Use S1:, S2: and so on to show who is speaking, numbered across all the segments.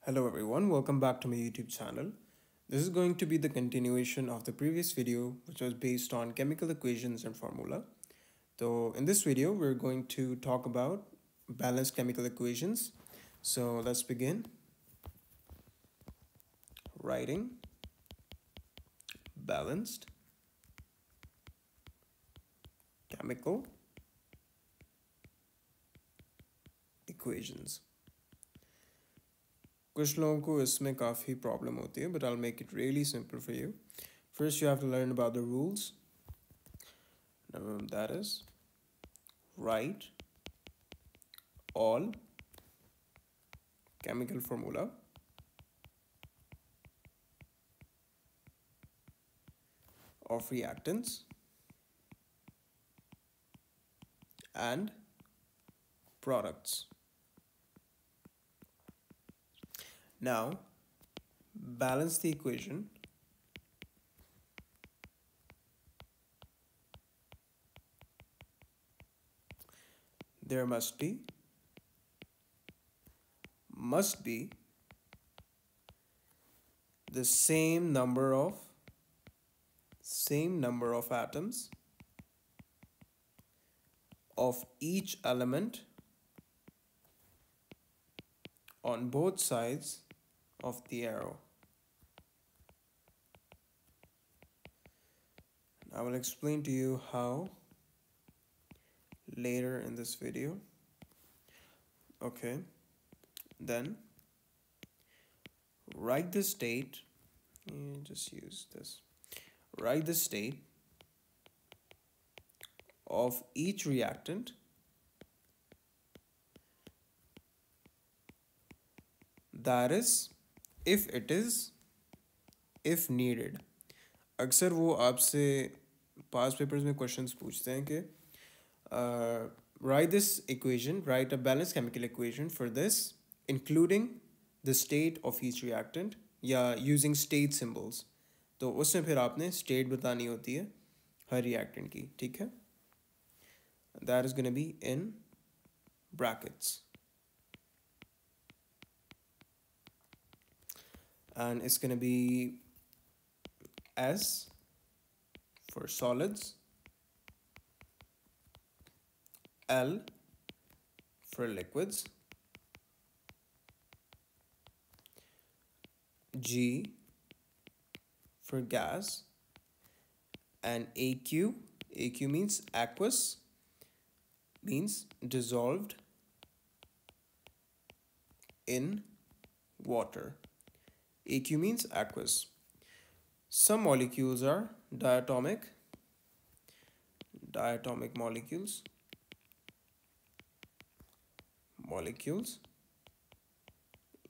S1: Hello everyone, welcome back to my YouTube channel. This is going to be the continuation of the previous video which was based on chemical equations and formula. So in this video we're going to talk about balanced chemical equations. So let's begin. Writing balanced chemical equations. कुछ लोगों को इसमें काफ़ी problem होती है but I'll make it really simple for you. First you have to learn about the rules. That is write all chemical formula of reactants and products. Now, balance the equation there must be the same number of atoms of each element on both sides of the arrow. I will explain to you how later in this video. Okay, then write the state, just use this, write the state of each reactant that is if needed. अक्सर वो आपसे पास papers में questions पूछते हैं कि write this equation, write a balanced chemical equation for this including the state of each reactant या using state symbols. तो उसमें फिर आपने state बतानी होती है हर reactant की, ठीक है? That is going to be in brackets. And it's going to be S for solids, L for liquids, G for gas, and AQ means aqueous, means dissolved in water. AQ means aqueous. Some molecules are diatomic molecules.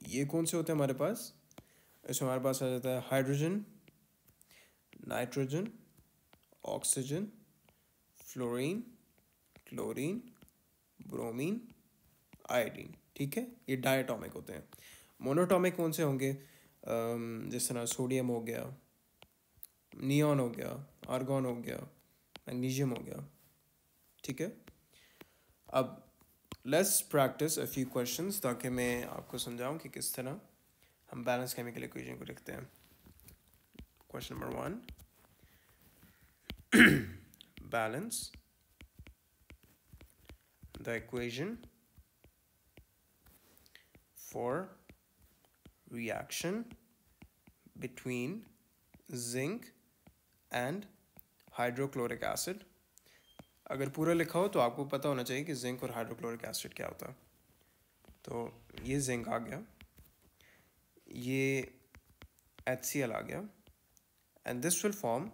S1: ये कौन से होते हैं हमारे पास? इसमें हमारे पास आ जाता है hydrogen, nitrogen, oxygen, fluorine, chlorine, bromine, iodine, ठीक है? ये डायटोमिक होते हैं. मोनोटोमिक कौन से होंगे? जिस तरह सोडियम हो गया, नियॉन हो गया, आर्गॉन हो गया, मैग्नीशियम हो गया, ठीक है? अब let's practice a few questions ताकि मैं आपको समझाऊं कि किस तरह हम बैलेंस केमिकल इक्वेशन को लिखते हैं. Question number 1, balance the equation for reaction between zinc and hydrochloric acid. अगर पूरा लिखा हो तो आपको पता होना चाहिए कि जिंक और हाइड्रोक्लोरिक एसिड क्या होता है. तो ये जिंक आ गया, ये HCl आ गया, and this will form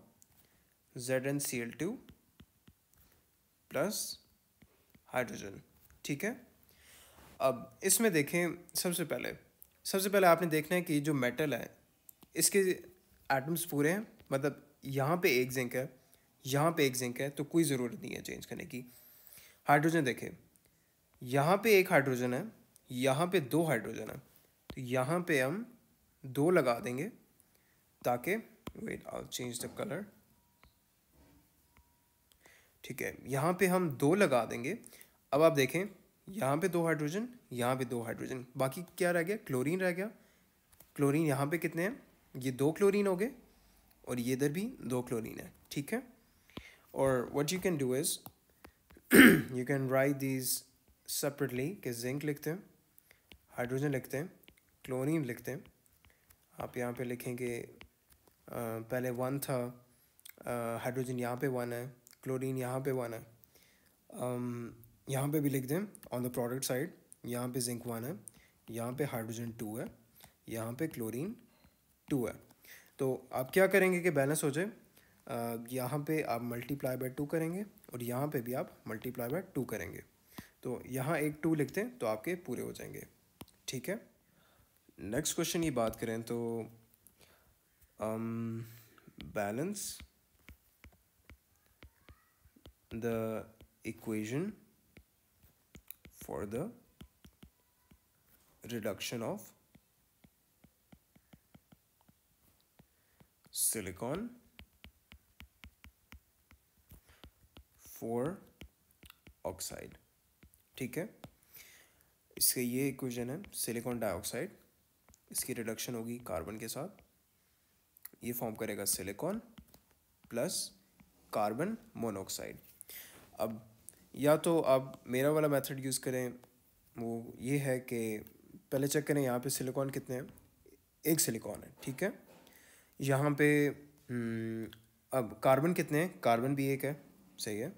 S1: ZnCl2 plus hydrogen, ठीक है? अब इसमें देखें, सबसे पहले आपने देखना है कि जो मेटल है इसके एटम्स पूरे हैं, मतलब यहाँ पे एक जिंक है, यहाँ पे एक जिंक है, तो कोई ज़रूरत नहीं है चेंज करने की. हाइड्रोजन देखें, यहाँ पे एक हाइड्रोजन है, यहाँ पे दो हाइड्रोजन है, तो यहाँ पे हम 2 लगा देंगे ताकि wait I change the colour, ठीक है? यहाँ पे हम 2 लगा देंगे. अब आप देखें यहाँ पे 2 हाइड्रोजन, यहाँ पे 2 हाइड्रोजन, बाकी क्या रह गया? क्लोरीन रह गया. क्लोरीन यहाँ पे कितने हैं, ये 2 क्लोरीन हो गए और ये इधर भी 2 क्लोरीन है, ठीक है। और what you can do is you can write these separately, कि जिंक लिखते हैं, हाइड्रोजन लिखते हैं, क्लोरीन लिखते हैं। आप यहाँ पे लिखेंगे पहले 1 था, हाइड्रोजन यहाँ पे 1 है, क्लोरीन यहाँ पे 1 है। यहाँ पे भी लिख दें ऑन द प्रोडक्ट साइड, यहाँ पे जिंक 1 है, यहाँ पे हाइड्रोजन 2 है, यहाँ पे क्लोरीन 2 है। तो आप क्या करेंगे कि बैलेंस हो जाए, यहाँ पे आप मल्टीप्लाई बाय 2 करेंगे और यहाँ पे भी आप मल्टीप्लाई बाय 2 करेंगे। तो यहाँ एक 2 लिखते हैं तो आपके पूरे हो जाएंगे, ठीक है। नेक्स्ट क्वेश्चन की बात करें तो balance the equation for the reduction of silicon for oxide, ठीक है। इसके ये इक्वेशन है सिलिकॉन डाइऑक्साइड, इसकी रिडक्शन होगी कार्बन के साथ, ये फॉर्म करेगा सिलिकॉन प्लस कार्बन मोनोऑक्साइड। अब या तो आप मेरा वाला मेथड यूज़ करें, वो ये है कि पहले चेक करें यहाँ पे सिलिकॉन कितने हैं, एक सिलिकॉन है, ठीक है। यहाँ पे अब कार्बन कितने हैं, कार्बन भी एक है, सही है।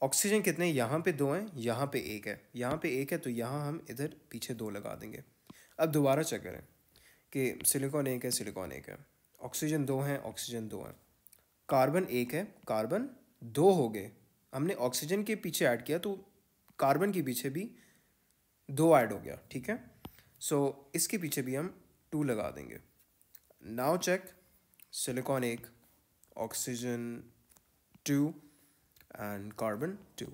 S1: ऑक्सीजन कितने हैं, यहाँ पे 2 हैं, यहाँ पे एक है, यहाँ पे एक है, तो यहाँ हम इधर पीछे 2 लगा देंगे। अब दोबारा चेक करें कि सिलिकॉन एक है, सिलिकॉन एक है, ऑक्सीजन 2 हैं, ऑक्सीजन 2 हैं, कार्बन एक है, कार्बन 2 हो गए। हमने ऑक्सीजन के पीछे ऐड किया तो कार्बन के पीछे भी 2 ऐड हो गया, ठीक है। सो इसके पीछे भी हम 2 लगा देंगे। नाउ चेक, सिलिकॉन एक, oxygen 2 and carbon 2.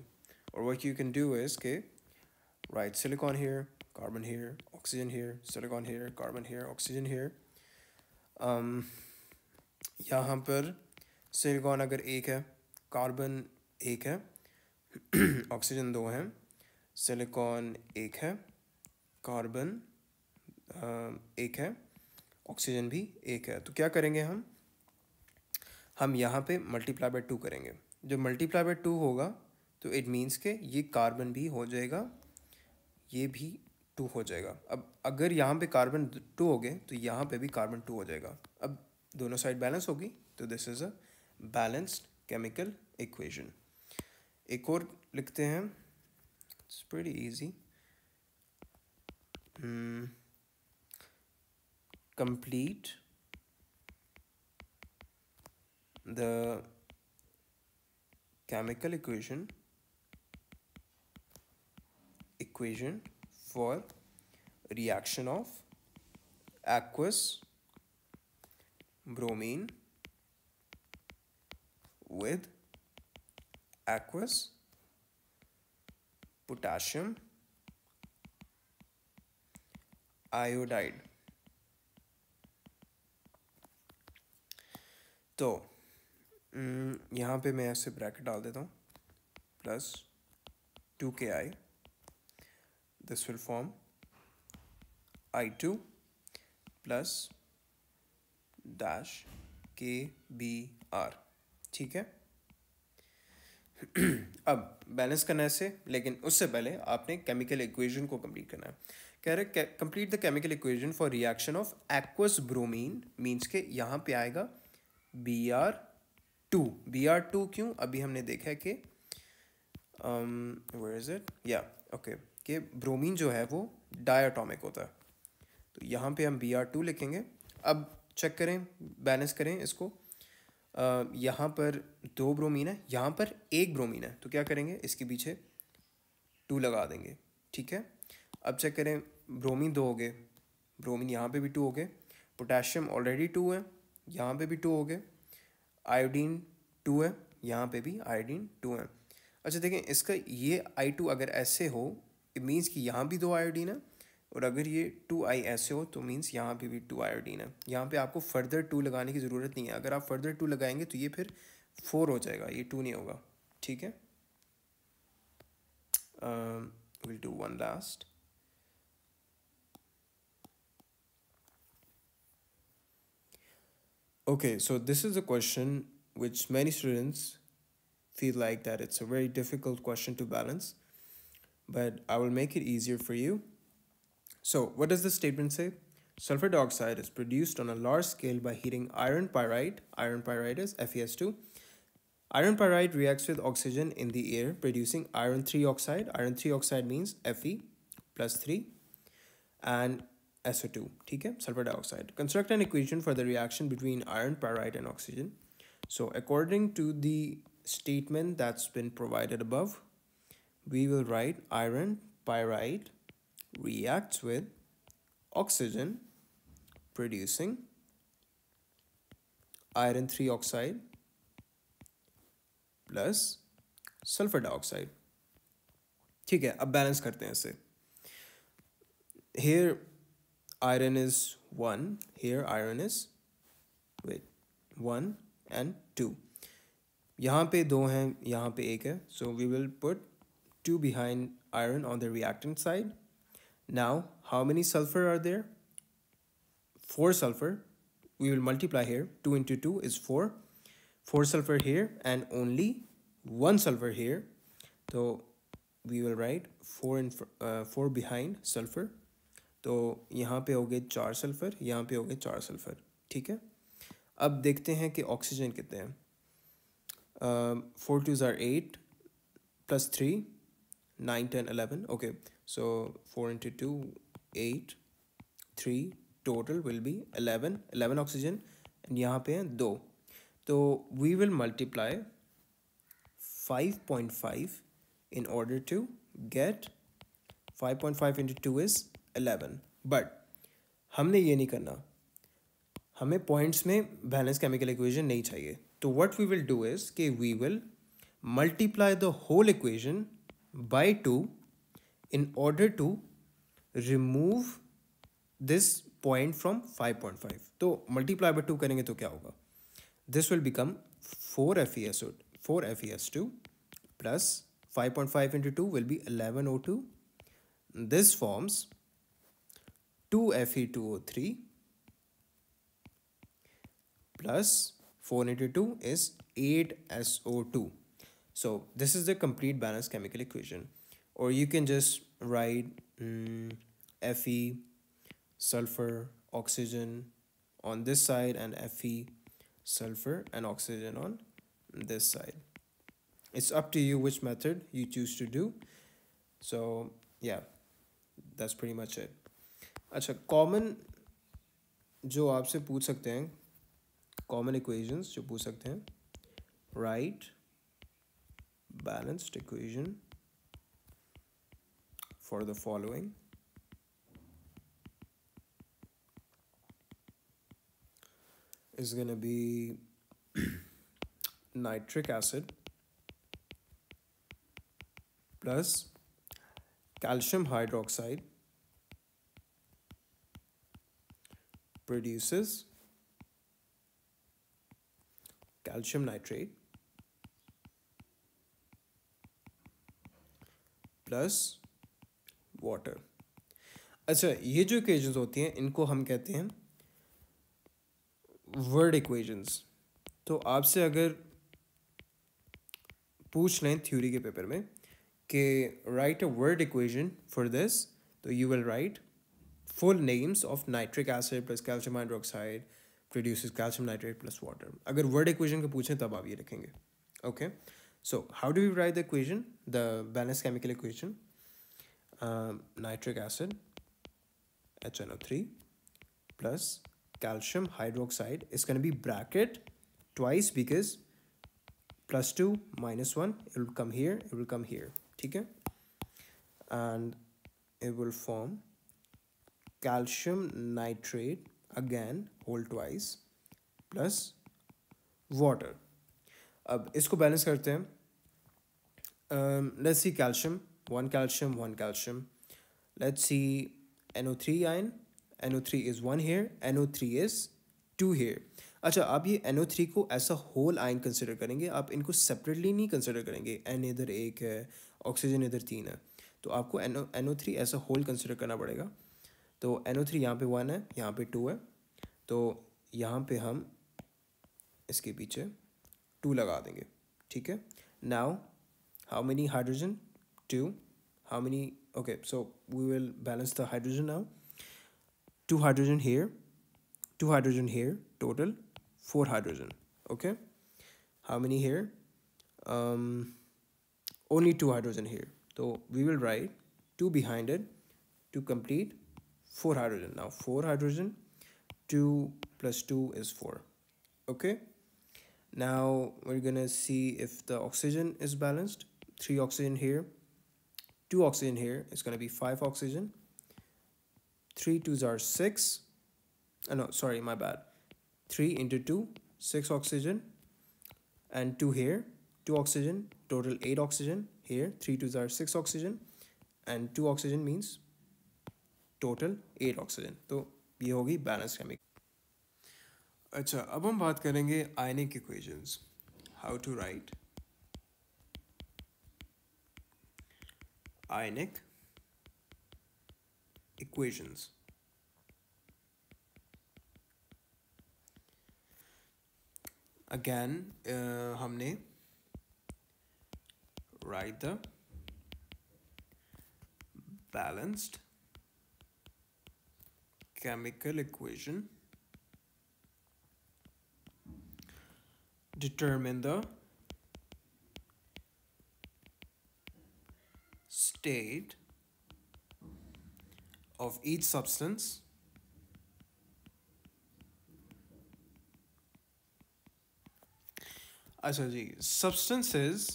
S1: Or what you can do is के write silicon here, carbon here, oxygen here, silicon here, carbon here, oxygen here. यहाँ पर सिलिकॉन अगर एक है, कार्बन एक है, ऑक्सीजन 2 है, सिलिकॉन एक है, कार्बन एक है, ऑक्सीजन भी एक है। तो क्या करेंगे हम यहाँ पे मल्टीप्लाई बाय 2 करेंगे। जब मल्टीप्लाई बाय 2 होगा तो इट मीन्स के ये कार्बन भी हो जाएगा, ये भी 2 हो जाएगा। अब अगर यहाँ पे कार्बन 2 हो गए तो यहाँ पे भी कार्बन 2 हो जाएगा। अब दोनों साइड बैलेंस होगी, तो this is a balanced chemical equation. एक और लिखते हैं, it's pretty easy, complete the chemical equation for reaction of aqueous bromine with aqueous potassium iodide। तो यहाँ पे मैं ऐसे ब्रैकेट डाल देता हूँ, plus 2Ki, this will form I2 plus dash KBr, ठीक है। अब बैलेंस करना है इसे, लेकिन उससे पहले आपने केमिकल इक्वेशन को कंप्लीट करना है। कह रहे complete the chemical equation for reaction of aqueous bromine, means के यहाँ पे आएगा Br2। Br2 क्यों, अभी हमने देखा है कि वेयर इज इट, या ओके, कि ब्रोमीन जो है वो डायटोमिक होता है, तो यहाँ पे हम Br2 लिखेंगे। अब चेक करें, बैलेंस करें इसको, यहाँ पर 2 ब्रोमीन है, यहाँ पर 1 ब्रोमीन है, तो क्या करेंगे, इसके पीछे 2 लगा देंगे, ठीक है। अब चेक करें, ब्रोमीन 2 हो गए, ब्रोमीन यहाँ पे भी 2 हो गए, पोटेशियम ऑलरेडी 2 है, यहाँ पे भी 2 हो गए, आयोडीन 2 है, यहाँ पे भी आयोडीन 2 है। अच्छा देखें, इसका ये I2 अगर ऐसे हो, इट मीन्स कि यहाँ भी 2 आयोडीन है, और अगर ये 2I ऐसे हो तो मीन्स यहाँ पे भी 2 आयोडीन है। यहाँ पे आपको फर्दर 2 लगाने की ज़रूरत नहीं है, अगर आप फर्दर 2 लगाएंगे तो ये फिर 4 हो जाएगा, ये 2 नहीं होगा, ठीक है। Will do one last, Okay, so this is a question which many students feel like that it's a very difficult question to balance, but I will make it easier for you. So, what does the statement say? Sulfur dioxide is produced on a large scale by heating iron pyrite. Iron pyrite is FeS2. Iron pyrite reacts with oxygen in the air, producing iron 3 oxide. Iron 3 oxide means Fe plus 3 and SO2. ठीक है, sulfur dioxide. Construct an equation for the reaction between iron pyrite and oxygen. So, according to the statement that's been provided above, we will write iron pyrite reacts with oxygen, producing iron 3 oxide plus sulfur dioxide. ठीक है, अब balance करते हैं इसे. Here iron is 1, here iron is 1 and 2. यहाँ पे 2 हैं, यहाँ पे 1 है. So we will put 2 behind iron on the reactant side. Now how many sulfur are there? 4 sulfur. We will multiply here. 2 into 2 is 4. 4 sulfur here and only 1 sulfur here. So we will write 4 behind sulfur. तो यहाँ पे हो गए 4 sulphur, यहाँ पे हो गए 4 sulphur. ठीक है, अब देखते हैं कि ऑक्सीजन कितने हैं. 4 2s are 8 plus 3 9 10 11. Okay, so 4 into 2 8 3 total will be 11 oxygen and यहाँ पे हैं 2. तो we will multiply 5.5 in order to get 5.5 into 2 is 11. But हमने ये नहीं करना, हमें पॉइंट्स में बैलेंस केमिकल इक्वेशन नहीं चाहिए. तो what we will do is कि we will multiply the whole equation by 2 in order to remove this point from 5.5. तो मल्टीप्लाई बाय 2 करेंगे तो क्या होगा? This will become 4 FeS2 plus 5.5 into 2 will be 11 O2. This forms 2 Fe2O3 plus 4 into 2 is 8 SO2. So this is the complete balanced chemical equation. Or you can just write Fe, sulfur, oxygen on this side and Fe, sulfur and oxygen on this side. It's up to you which method you choose to do. So yeah, that's pretty much it. अच्छा, common जो आपसे पूछ सकते हैं, common equations जो पूछ सकते हैं, right balanced equation for the following. is going to be nitric acid plus calcium hydroxide produces calcium nitrate plus water. अच्छा, ये जो इक्वेशंस होती हैं इनको हम कहते हैं वर्ड इक्वेशंस. तो आपसे अगर पूछ लें थ्योरी के पेपर में कि write a word equation for this, तो you will write full names of nitric acid plus calcium hydroxide produces calcium nitrate plus water. अगर word equation का पूछें तब आप ये लिखेंगे. Okay, so how do we write the equation, the balanced chemical equation? Nitric acid HNO3 plus calcium hydroxide is going to be bracket twice because plus 2 minus 1, it will come here, it will come here. ठीक है, and it will form calcium nitrate again whole twice plus water. अब इसको balance करते हैं. Let's see calcium, 1 calcium, 1 calcium. Let's see NO3 ion. NO3 is 1 here, NO3 is 2 here. अच्छा, आप ये NO3 को ऐसा होल आयन कंसिडर करेंगे, आप इनको सेपरेटली नहीं कंसिडर करेंगे. N इधर 1 है, ऑक्सीजन इधर 3 है, तो आपको NO3 ऐसा होल कंसिडर करना पड़ेगा. तो NO3 यहाँ पे 1 है, यहाँ पे 2 है, तो यहाँ पे हम इसके पीछे 2 लगा देंगे, ठीक है। Now how many hydrogen, 2, how many, okay so we will balance the hydrogen now, 2 hydrogen here, 2 hydrogen here, total 4 hydrogen, okay. How many here? um, Only 2 hydrogen here, so we will write 2 behind it to complete 4 hydrogen. Now 4 hydrogen, 2 plus 2 is 4, okay. Now we're gonna see if the oxygen is balanced. 3 oxygen here, 2 oxygen here, it's gonna be 5 oxygen, 3 2s are 6, no sorry, my bad, 3 into 2, 6 oxygen, and 2 here, 2 oxygen, total 8 oxygen here, 3 2s are 6 oxygen, and 2 oxygen means total 8 oxygen. तो ये होगी balance chemical. अच्छा, अब हम बात करेंगे ionic equations, how to write ionic equations. Again हमने write the balanced chemical equation, determine the state of each substance अच्छा जी, substances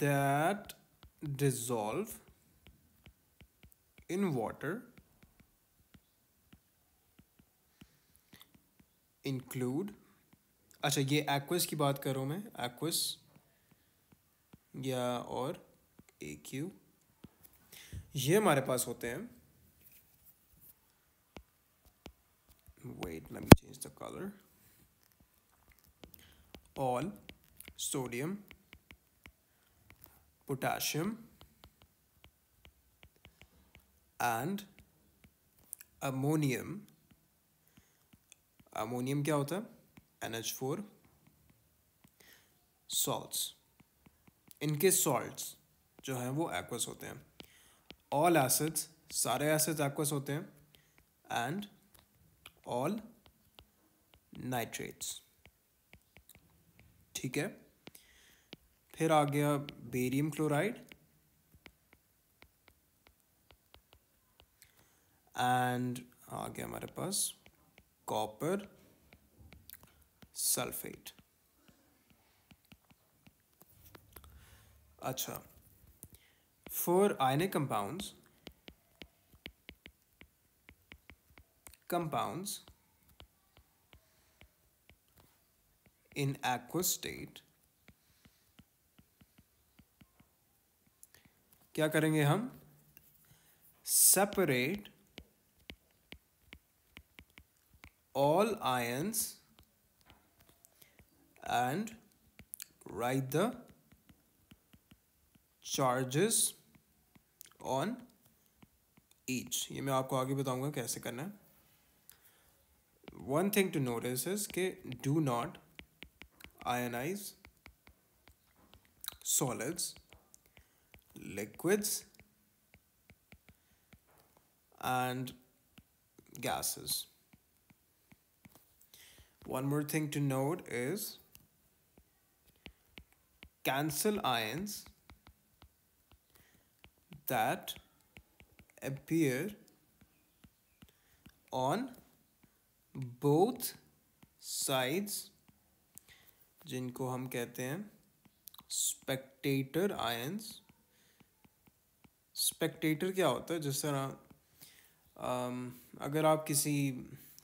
S1: that dissolve in water include, अच्छा ये aqueous की बात कर रहा हूँ मैं, aqueous या और AQ, ये हमारे पास होते हैं, wait let me change the color, all sodium, potassium and ammonium. Ammonium क्या होता है, NH4 salts, इनके salts जो हैं वो aqueous होते हैं। all acids, सारे acids aqueous होते हैं, and all nitrates, ठीक है। फिर आ गया बेरियम क्लोराइड एंड आ गया हमारे पास कॉपर सल्फेट। अच्छा, for ionic compounds in aqueous state क्या करेंगे हम, separate all ions and write the charges on each। ये मैं आपको आगे बताऊंगा कैसे करना है। One thing to notice is कि do not ionize solids, liquids and gases. One more thing to note is cancel ions that appear on both sides, जिनको हम कहते हैं स्पेक्टेटर आयंस। स्पेक्टेटर क्या होता है, जिस तरह अगर आप किसी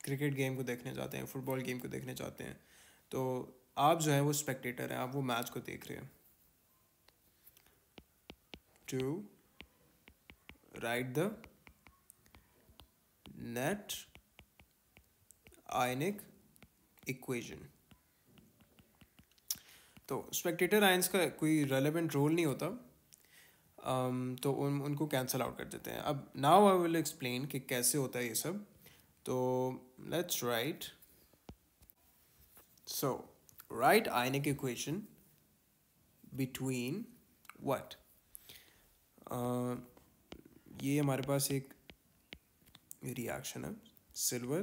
S1: क्रिकेट गेम को देखने जाते हैं, फुटबॉल गेम को देखने जाते हैं, तो आप जो है वो स्पेक्टेटर हैं, आप वो मैच को देख रहे हैं। To write the net ionic equation. तो स्पेक्टेटर आयंस का कोई रेलेवेंट रोल नहीं होता, तो उनको कैंसिल आउट कर देते हैं। अब नाउ आई विल एक्सप्लेन कि कैसे होता है ये सब। तो let's write. So right ionic equation between what. ये हमारे पास एक रिएक्शन है. सिल्वर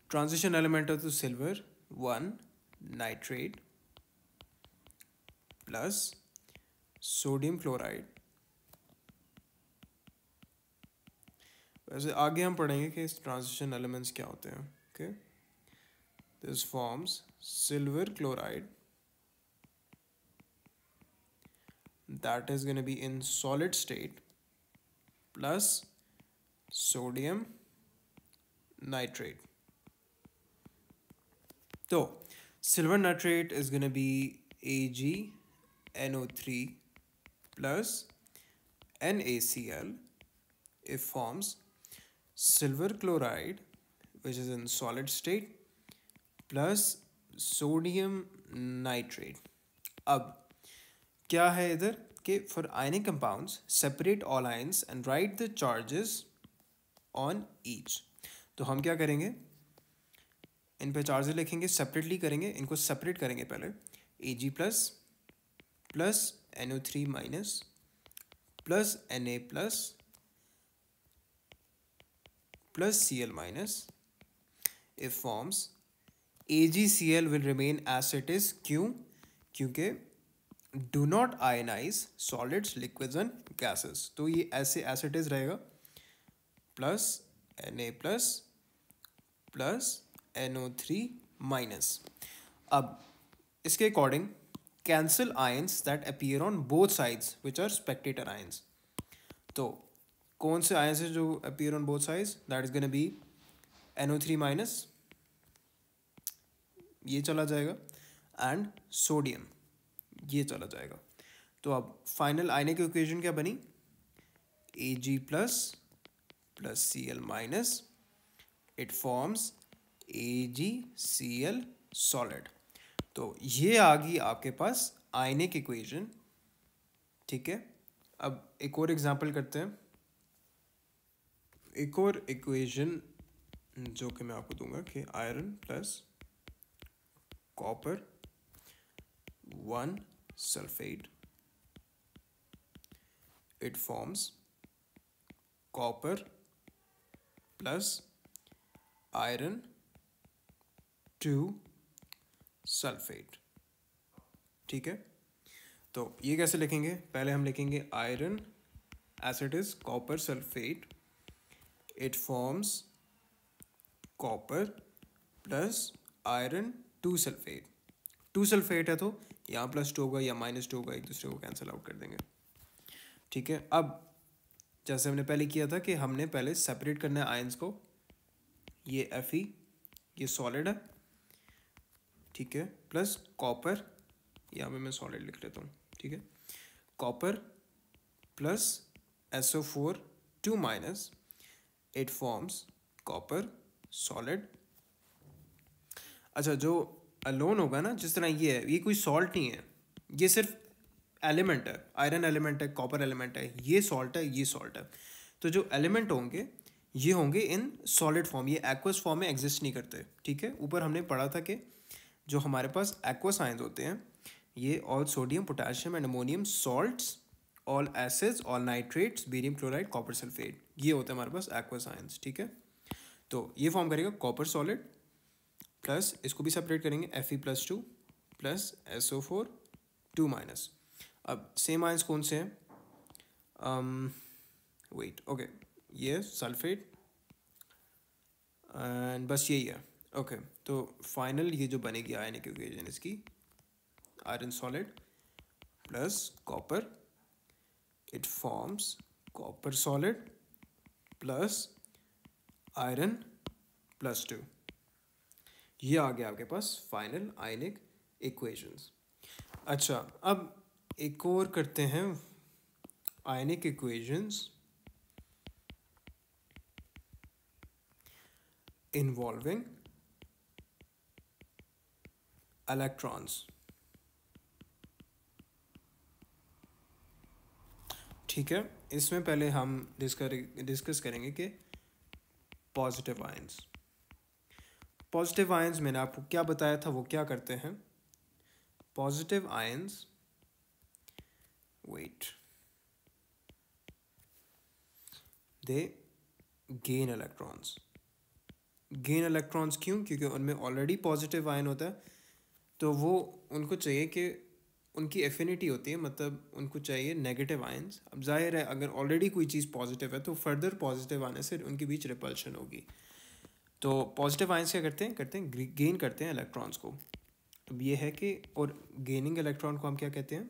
S1: ट्रांजिशन एलिमेंट है तो silver 1 nitrate plus sodium chloride. वैसे आगे हम पढ़ेंगे कि इस ट्रांजिशन एलिमेंट्स क्या होते हैं. Okay, this forms silver chloride that is going to be in solid state plus sodium nitrate. So silver nitrate is going to be AgNO3 plus NaCl. It forms silver chloride which is in solid state plus sodium nitrate. अब क्या है इधर कि for ionic compounds separate all ions and right the charges on each. तो हम क्या करेंगे, इन पे चार्जेस लिखेंगे, सेपरेटली करेंगे, इनको सेपरेट करेंगे पहले. Ag plus plus NO3 minus plus Na plus plus Cl minus. If forms AgCl will remain as it is. क्यों? क्योंकि do not ionize solids, liquids and gases. तो ये ऐसे as it is रहेगा. Plus Na plus plus NO3 minus. अब इसके according cancel ions that appear on both sides which are spectator ions. तो कौन से आयंस है जो appear on both sides? That is gonna be NO3 minus, ये चला जाएगा, एंड सोडियम ये चला जाएगा. तो अब फाइनल आयनिक इक्वेशन क्या बनी? Ag plus plus Cl minus. It forms AgCl solid. तो ये आ गई आपके पास आयनिक इक्वेशन. ठीक है, अब एक और एग्जांपल करते हैं. एक और इक्वेशन जो कि मैं आपको दूंगा कि iron plus copper 1 sulfate, it forms copper plus iron 2 sulfate. ठीक है, तो ये कैसे लिखेंगे? पहले हम लिखेंगे iron as it is copper sulfate, it forms copper plus iron 2 sulfate. 2 sulphate है तो यहाँ +2 होगा या -2 होगा, एक दूसरे को कैंसिल आउट कर देंगे. ठीक है, अब जैसे हमने पहले किया था कि हमने पहले सेपरेट करना है आयंस को. ये Fe ये सॉलिड है. ठीक है, प्लस कॉपर, यहाँ पे मैं सॉलिड लिख लेता हूँ. ठीक है, copper plus SO4 2 minus. It forms copper solid. अच्छा, जो अलोन होगा ना, जिस तरह ये है, ये कोई सॉल्ट नहीं है, ये सिर्फ एलिमेंट है. आयरन एलिमेंट है, कॉपर एलिमेंट है, ये सॉल्ट है, ये सॉल्ट है. तो जो एलिमेंट होंगे ये होंगे इन सॉलिड फॉर्म, ये एक्वस फॉर्म में एग्जिस्ट नहीं करते. ठीक है, ऊपर हमने पढ़ा था कि जो हमारे पास एक्वस आयंस होते हैं, ये all sodium potassium and ammonium salts, all acids, all nitrates, barium chloride, copper sulphate, ये होते हैं हमारे पास एक्वस आयंस. ठीक है, तो ये फॉर्म करेगा कॉपर सॉलिड प्लस, इसको भी सेपरेट करेंगे, Fe+2 प्लस SO4 2 माइनस. अब सेम आयंस कौन से हैं? वेट, ओके, ये सल्फेट एंड बस यही है. ओके, तो फाइनल ये जो बनेगी आयनिक इक्वेशन इसकी, iron solid plus copper, it forms copper solid plus iron +2. ये आ गया आपके पास फाइनल आयनिक इक्वेशंस. अच्छा, अब एक और करते हैं आयनिक इक्वेशंस इन्वॉल्विंग इलेक्ट्रॉन्स. ठीक है, इसमें पहले हम डिस्कस करेंगे कि पॉजिटिव आयंस। पॉजिटिव आयंस मैंने आपको क्या बताया था, वो क्या करते हैं? Positive ions, wait, they gain electrons. Gain electrons क्यों? क्योंकि उनमें ऑलरेडी पॉजिटिव आयन होता है, तो वो उनको चाहिए कि उनकी एफिनिटी होती है, मतलब उनको चाहिए नेगेटिव आयंस। अब जाहिर है अगर ऑलरेडी कोई चीज़ पॉजिटिव है तो फर्दर पॉजिटिव आने से उनके बीच रिपल्शन होगी। तो पॉजिटिव आयंस क्या करते हैं गेन करते हैं इलेक्ट्रॉन्स को। अब ये है कि, और गेनिंग इलेक्ट्रॉन को हम क्या कहते हैं?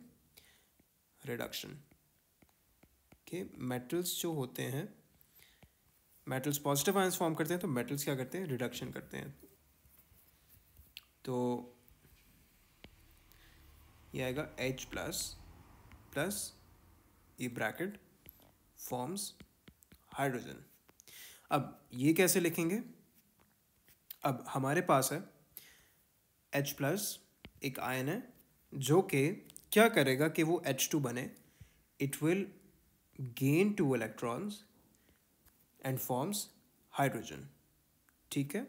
S1: रिडक्शन। के मेटल्स जो होते हैं, मेटल्स पॉजिटिव आयंस फॉर्म करते हैं, तो मेटल्स क्या करते हैं? रिडक्शन करते हैं। तो ये आएगा H प्लस ये ब्रैकेट फॉर्म्स हाइड्रोजन। अब ये कैसे लिखेंगे? अब हमारे पास है H प्लस एक आयन है जो कि क्या करेगा कि वो H2 बने, it will gain 2 electrons and forms hydrogen. ठीक है,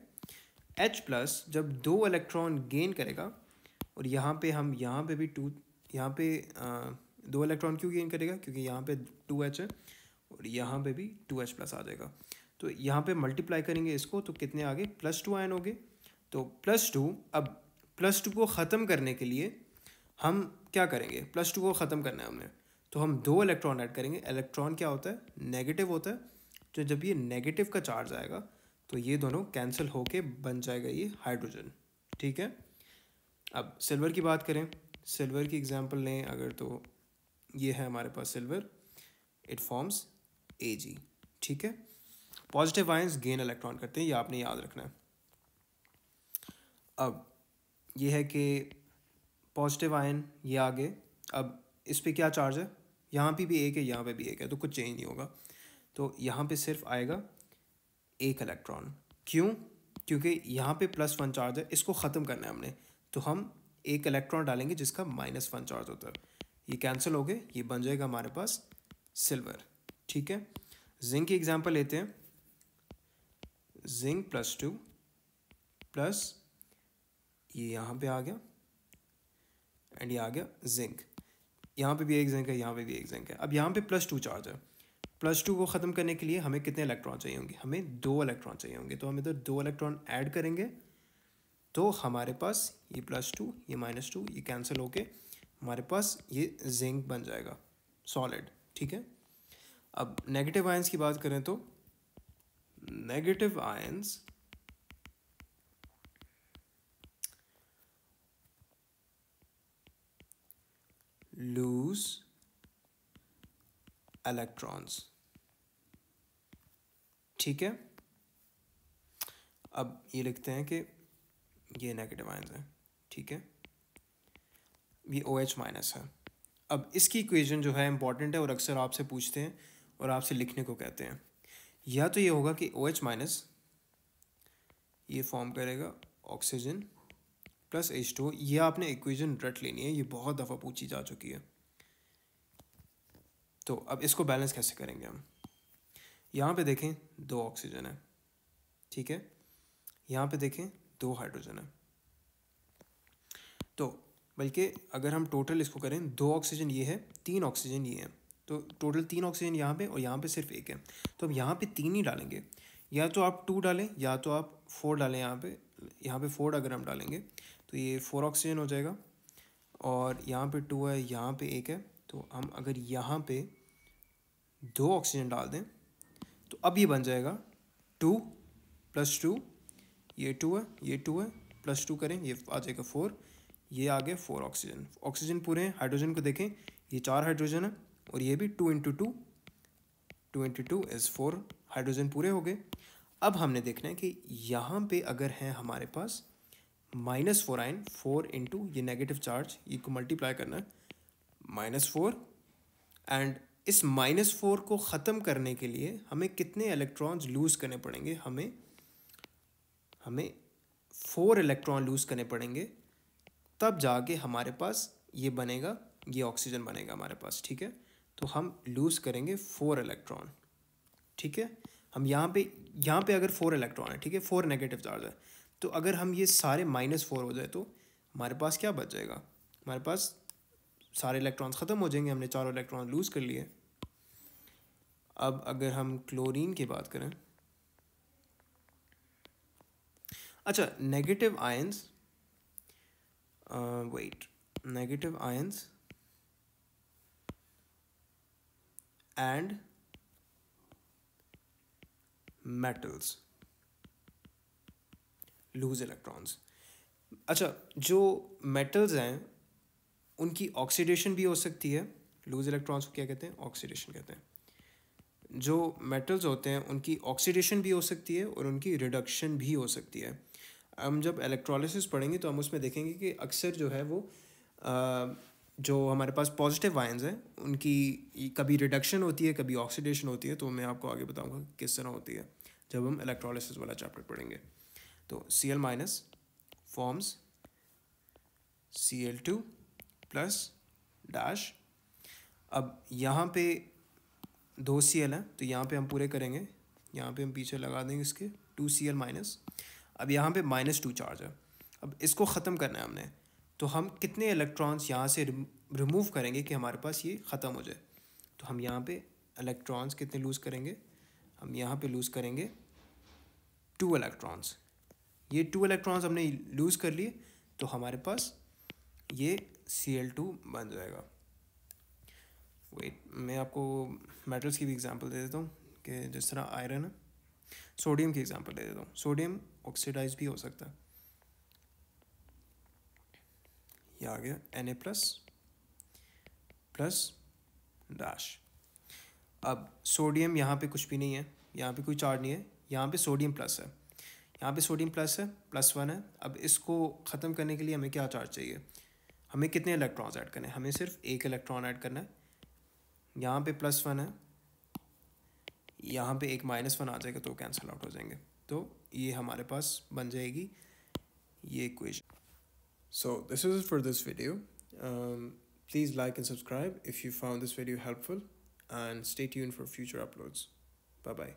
S1: H प्लस जब 2 इलेक्ट्रॉन गेन करेगा, और यहाँ पे भी 2, यहाँ पे 2 इलेक्ट्रॉन क्यों गेन करेगा? क्योंकि यहाँ पे 2H है और यहाँ पे भी 2H प्लस आ जाएगा। तो यहाँ पे मल्टीप्लाई करेंगे इसको तो कितने आगे? +2 आयन हो गए। तो +2, अब +2 को ख़त्म करने के लिए हम क्या करेंगे? +2 को ख़त्म करना है हमने, तो हम 2 इलेक्ट्रॉन ऐड करेंगे। इलेक्ट्रॉन क्या होता है? नेगेटिव होता है। तो जब ये नेगेटिव का चार्ज आएगा तो ये दोनों कैंसिल होके बन जाएगा ये हाइड्रोजन। ठीक है, अब सिल्वर की बात करें, सिल्वर की एग्जांपल लें अगर, तो ये है हमारे पास सिल्वर, इट फॉर्म्स Ag। ठीक है, पॉजिटिव आयंस गेन इलेक्ट्रॉन करते हैं, ये आपने याद रखना है। अब ये है कि पॉजिटिव आयन ये आगे, अब इस पे क्या चार्ज है? यहाँ पे भी एक है, यहाँ पे भी एक है, तो कुछ चेंज नहीं होगा। तो यहाँ पे सिर्फ आएगा एक इलेक्ट्रॉन। क्यों? क्योंकि यहाँ पे +1 चार्ज है, इसको ख़त्म करना है हमने, तो हम एक इलेक्ट्रॉन डालेंगे जिसका -1 चार्ज होता है। ये कैंसिल हो गए, ये बन जाएगा हमारे पास सिल्वर। ठीक है, जिंक की एग्जांपल लेते हैं। जिंक +2 प्लस ये यहाँ पे आ गया एंड ये आ गया जिंक। यहाँ पे भी एक जिंक है, यहाँ पे भी एक जिंक है। अब यहाँ पे +2 चार्ज है, +2 को ख़त्म करने के लिए हमें कितने इलेक्ट्रॉन चाहिए होंगे? हमें 2 इलेक्ट्रॉन चाहिए होंगे। तो हम इधर 2 इलेक्ट्रॉन ऐड करेंगे, तो हमारे पास ये +2 ये -2 ये कैंसिल होके हमारे पास ये जिंक बन जाएगा सॉलिड। ठीक है, अब नेगेटिव आयंस की बात करें तो नेगेटिव आयंस लूज इलेक्ट्रॉन्स। ठीक है, अब ये लिखते हैं कि ये नेगेटिव आयंस है। ठीक है, ये OH- है। अब इसकी इक्वेशन जो है इंपॉर्टेंट है और अक्सर आपसे पूछते हैं और आपसे लिखने को कहते हैं। या तो ये होगा कि OH- ये फॉर्म करेगा ऑक्सीजन प्लस H2O। ये आपने इक्वेशन रट लेनी है, ये बहुत दफ़ा पूछी जा चुकी है। तो अब इसको बैलेंस कैसे करेंगे हम? यहाँ पे देखें 2 ऑक्सीजन है, ठीक है, यहाँ पे देखें 2 हाइड्रोजन है। तो बल्कि अगर हम टोटल इसको करें, 2 ऑक्सीजन ये है, 3 ऑक्सीजन ये है, तो टोटल 3 ऑक्सीजन यहाँ पे और यहाँ पे सिर्फ एक है। तो अब यहाँ पे 3 ही डालेंगे, या तो आप 2 डालें या तो आप 4 डालें। यहाँ पे 4 अगर हम डालेंगे तो ये 4 ऑक्सीजन हो जाएगा, और यहाँ पे 2 है, यहाँ पे 1 है। तो हम अगर यहाँ पे 2 ऑक्सीजन डाल दें तो अब ये बन जाएगा 2 + 2, ये 2 है, ये 2 है, +2 करें ये आ जाएगा 4, ये आ गया 4 ऑक्सीजन। ऑक्सीजन पूरे हैं। हाइड्रोजन को देखें, ये 4 हाइड्रोजन है और ये भी 2 × 2, 2 × 2 = 4 हाइड्रोजन पूरे हो गए। अब हमने देखना है कि यहाँ पे अगर है हमारे पास -4 आयन, 4 × ये नेगेटिव चार्ज, ये को मल्टीप्लाई करना है -4, एंड इस -4 को ख़त्म करने के लिए हमें कितने इलेक्ट्रॉन्स लूज़ करने पड़ेंगे? हमें 4 इलेक्ट्रॉन लूज़ करने पड़ेंगे, तब जाके हमारे पास ये बनेगा, ये ऑक्सीजन बनेगा हमारे पास। ठीक है, तो हम लूज़ करेंगे 4 इलेक्ट्रॉन। ठीक है, हम यहाँ पे यहाँ पे अगर 4 इलेक्ट्रॉन है, ठीक है, 4 नेगेटिव चार्ज है, तो अगर हम ये सारे -4 हो जाए तो हमारे पास क्या बच जाएगा? हमारे पास सारे इलेक्ट्रॉन्स ख़त्म हो जाएंगे, हमने 4 इलेक्ट्रॉन लूज़ कर लिए। अब अगर हम क्लोरीन की बात करें, अच्छा, negative ions, wait, negative ions and metals lose electrons. अच्छा, जो मेटल्स हैं उनकी ऑक्सीडेशन भी हो सकती है। लूज इलेक्ट्रॉन्स को क्या कहते हैं? ऑक्सीडेशन कहते हैं। जो मेटल्स होते हैं उनकी ऑक्सीडेशन भी हो सकती है और उनकी रिडक्शन भी हो सकती है। हम जब इलेक्ट्रोलिसिस पढ़ेंगे तो हम उसमें देखेंगे कि अक्सर जो है वो जो हमारे पास पॉजिटिव आयंस हैं उनकी कभी रिडक्शन होती है, कभी ऑक्सीडेशन होती है। तो मैं आपको आगे बताऊंगा किस तरह होती है जब हम इलेक्ट्रोलिसिस वाला चैप्टर पढ़ेंगे। तो Cl- forms Cl2 plus dash. अब यहाँ पे 2 Cl हैं तो यहाँ पे हम पूरे करेंगे, यहाँ पे हम पीछे लगा देंगे इसके 2Cl-। अब यहाँ पे -2 चार्ज है। अब इसको ख़त्म करना है हमने, तो हम कितने इलेक्ट्रॉन्स यहाँ से रिमूव करेंगे कि हमारे पास ये ख़त्म हो जाए? तो हम यहाँ पे इलेक्ट्रॉन्स कितने लूज़ करेंगे? हम यहाँ पे लूज़ करेंगे 2 इलेक्ट्रॉन्स। ये 2 इलेक्ट्रॉन्स हमने लूज़ कर लिए तो हमारे पास ये Cl2 बन जाएगा। वेट, मैं आपको मेटल्स की भी एग्जांपल दे देता हूँ कि जिस तरह आयरन है। सोडियम की एग्जांपल दे देता हूँ। सोडियम ऑक्सीडाइज भी हो सकता है। ये आ गया Na प्लस डैश। अब सोडियम यहाँ पे कुछ भी नहीं है, यहाँ पे कोई चार्ज नहीं है, यहाँ पे सोडियम प्लस है, यहाँ पे सोडियम प्लस है, +1 है। अब इसको ख़त्म करने के लिए हमें क्या चार्ज चाहिए? हमें कितने इलेक्ट्रॉन्स ऐड करने हैं? हमें सिर्फ एक इलेक्ट्रॉन ऐड करना है। यहाँ पे +1 है, यहाँ पे एक -1 आ जाएगा तो कैंसिल आउट हो जाएंगे। तो ये हमारे पास बन जाएगी ये equation. So this is for this video. Please like and subscribe if you found this video helpful, and stay tuned for future uploads. Bye bye.